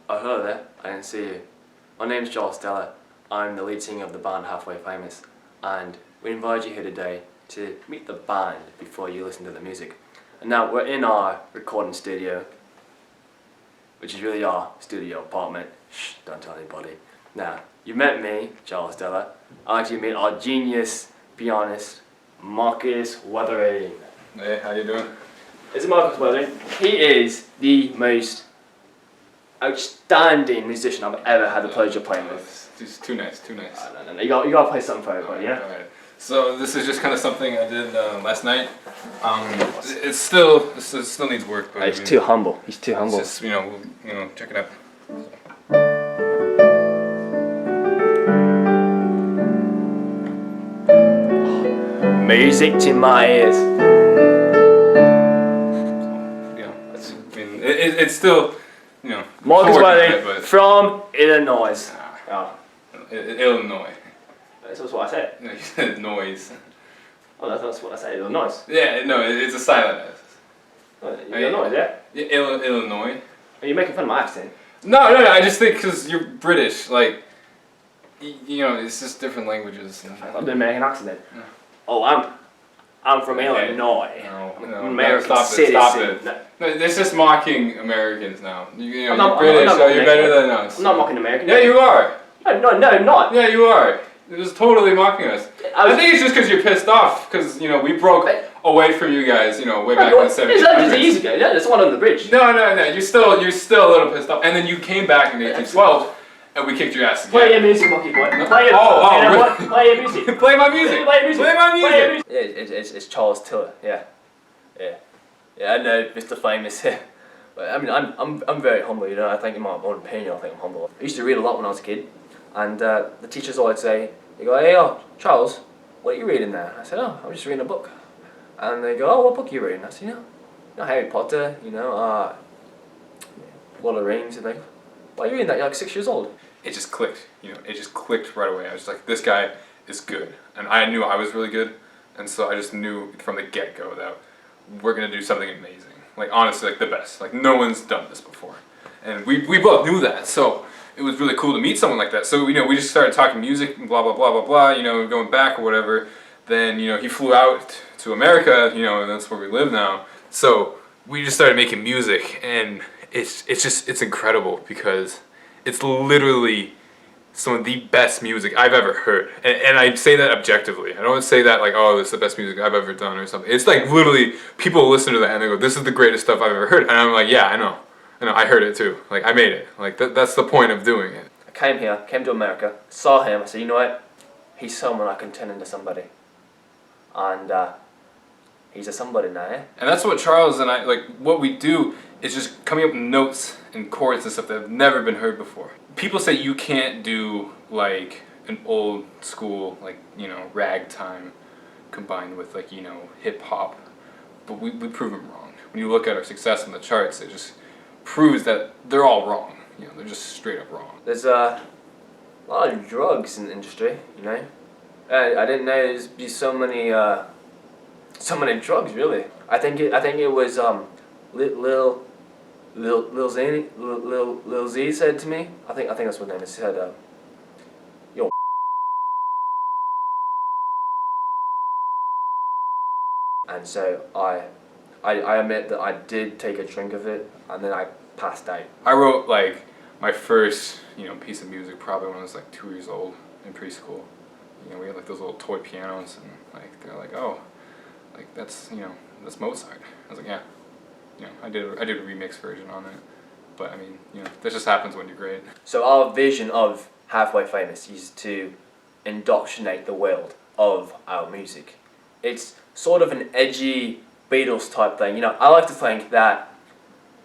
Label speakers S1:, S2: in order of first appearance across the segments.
S1: Oh, hello there. I didn't see you. My name's Joel Stella. I'm the lead singer of the band Halfway Famous, and we invite you here today to meet the band before you listen to the music. And now we're in our recording studio, which is really our studio apartment. Shh, don't tell anybody. Now, you met me, Joel Stella. I actually met our genius pianist, Marcus Weathering.
S2: Hey, how you doing?
S1: This is Marcus Weathering. He is the most outstanding musician I've ever had the pleasure of playing with.
S2: It's too nice, too nice.
S1: No. You gotta play something for everybody, yeah?
S2: Alright. So this is just kind of something I did last night. It still needs work, but
S1: He's too humble. He's too
S2: it's
S1: humble.
S2: just check it out.
S1: Music to my ears.
S2: It's still
S1: Marcus
S2: I'm working on
S1: Weathering
S2: it, but-
S1: from Illinois.
S2: Illinois.
S1: That's what I said.
S2: No, you said noise.
S1: Oh, that's what I said. Illinois.
S2: Yeah, no, it's a silent S.
S1: Oh, Illinois, yeah?
S2: Yeah, Illinois.
S1: Are you making fun of my accent?
S2: No, I just think because you're British, like, it's just different languages.
S1: I'm doing American accent then.
S2: No.
S1: Oh, I'm from Illinois.
S2: No,
S1: American
S2: stop
S1: citizen.
S2: it. No, it's just mocking Americans now. You're
S1: I'm
S2: British,
S1: not
S2: so you're better than
S1: American.
S2: us.
S1: I'm not mocking American.
S2: Yeah, you are.
S1: No, I'm not.
S2: Yeah, you are. It was totally mocking us. I think it's just because you're pissed off, because, we broke away from you guys, way back in the 70s.
S1: It's not just years ago. Yeah, there's one on the bridge.
S2: No, you're still a little pissed off. And then you came back in 1812, and we kicked your ass again.
S1: Play your music, Monkey Boy. Play your
S2: really?
S1: Play your music.
S2: Play my music.
S1: Play your music.
S2: Play my music.
S1: Play your music. Yeah, it's Charles Tiller. Yeah, I know, Mr. Famous. But I mean, I'm very humble. I think in my own opinion, I think I'm humble. I used to read a lot when I was a kid, and the teachers always say, they go, "Hey, Charles, what are you reading there?" I said, "Oh, I'm just reading a book." And they go, "Oh, what book are you reading?" I said, Harry Potter, Lord of the Rings." And they go, "Why are you reading that? You're like 6 years old."
S2: It just clicked, it just clicked right away. I was like, this guy is good. And I knew I was really good, and so I just knew from the get-go that we're gonna do something amazing. Like, honestly, like the best. Like, no one's done this before. And we both knew that, so it was really cool to meet someone like that. So, we just started talking music, and blah, blah, blah, blah, blah, going back or whatever. Then, he flew out to America, and that's where we live now. So, we just started making music, and it's incredible because it's literally some of the best music I've ever heard. And I say that objectively. I don't say that like, oh, this is the best music I've ever done or something. It's like literally people listen to that and they go, this is the greatest stuff I've ever heard. And I'm like, yeah, I know, I heard it too. Like, I made it. Like, that's the point of doing it.
S1: I came to America, saw him, I said, you know what? He's someone I can turn into somebody. And he's a somebody now, eh?
S2: And that's what Charles and I, like, what we do is just coming up with notes and chords and stuff that have never been heard before. People say you can't do, like, an old school, like, ragtime combined with, like, hip-hop. But we prove them wrong. When you look at our success on the charts, it just proves that they're all wrong. They're just straight up wrong.
S1: There's a lot of drugs in the industry, I didn't know there's be so many drugs, really. I think it was Lil Z said to me. I think that's what his name is. He said, "Yo." And so I admit that I did take a drink of it, and then I passed out.
S2: I wrote like my first piece of music probably when I was like 2 years old in preschool. We had like those little toy pianos, and like they're like, oh, like that's that's Mozart. I was like, yeah. I did a remix version on it, but I mean, that just happens when you're great.
S1: So our vision of Halfway Famous is to indoctrinate the world of our music. It's sort of an edgy Beatles type thing. I like to think that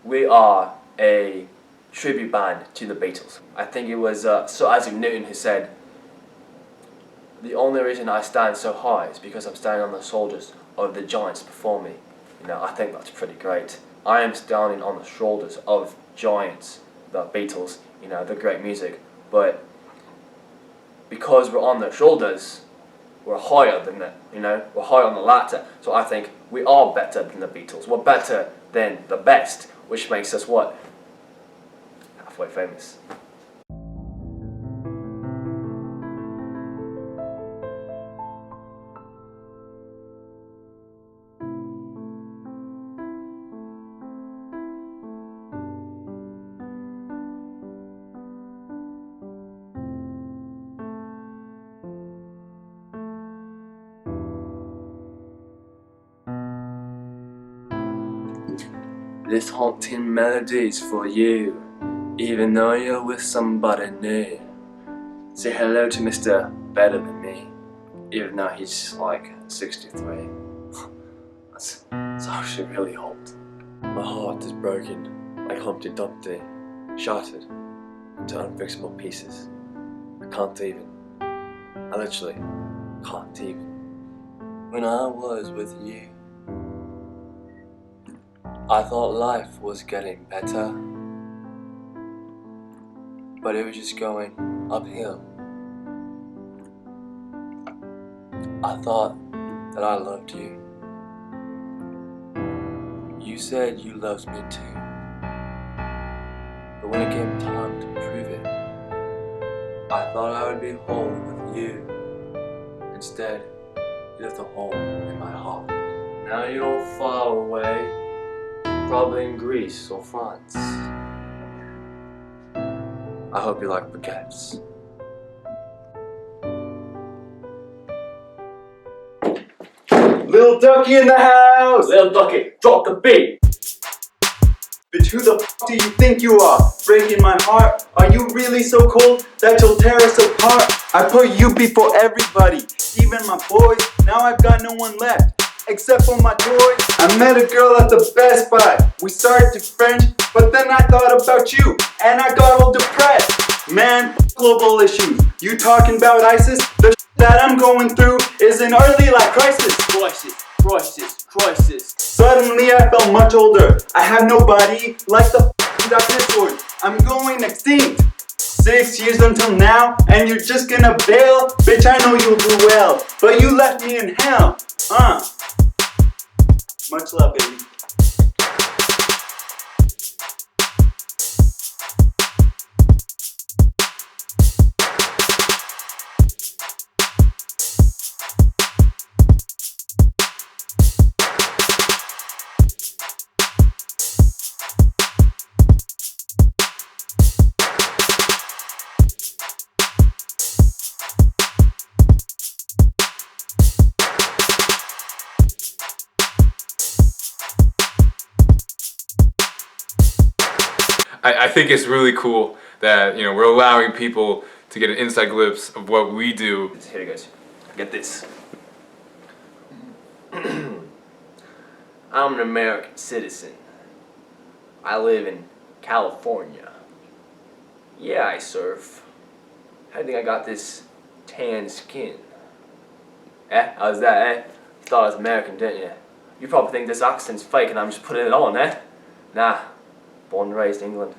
S1: we are a tribute band to the Beatles. I think it was Sir Isaac Newton who said, "The only reason I stand so high is because I'm standing on the shoulders of the giants before me." I think that's pretty great. I am standing on the shoulders of giants, the Beatles, the great music, but because we're on their shoulders, we're higher than them, we're higher on the ladder. So I think we are better than the Beatles. We're better than the best, which makes us what? Halfway Famous. This haunting melody's for you, even though you're with somebody new. Say hello to Mr. Better Than Me, even though he's like 63. That's actually really old. My heart is broken, like Humpty Dumpty, shattered into unfixable pieces. I can't even. I literally can't even. When I was with you, I thought life was getting better, but it was just going uphill. I thought that I loved you. You said you loved me too, but when it came time to prove it, I thought I would be whole with you. Instead, you left a hole in my heart. Now you're far away, probably in Greece or France. I hope you like baguettes.
S3: Little Ducky in the house!
S1: Little Ducky, drop the beat!
S3: Bitch, who the f do you think you are? Breaking my heart? Are you really so cold that you'll tear us apart? I put you before everybody, even my boys. Now I've got no one left, except for my toys. I met a girl at the Best Buy. We started to French, but then I thought about you, and I got all depressed. Man, global issues. You talking about ISIS? The that I'm going through is an early life crisis.
S1: Crisis.
S3: Suddenly I felt much older. I have nobody like the dinosaur. I'm going extinct. 6 years until now, and you're just gonna bail? Bitch, I know you'll do well, but you left me in hell. Much love, baby.
S2: I think it's really cool that, you know, we're allowing people to get an inside glimpse of what we do.
S1: Here it goes. Get this. I'm an American citizen. I live in California. Yeah, I surf. I think I got this tan skin. How's that, You thought I was American, didn't you? You probably think this accent's fake and I'm just putting it on, Nah. Born and raised in England.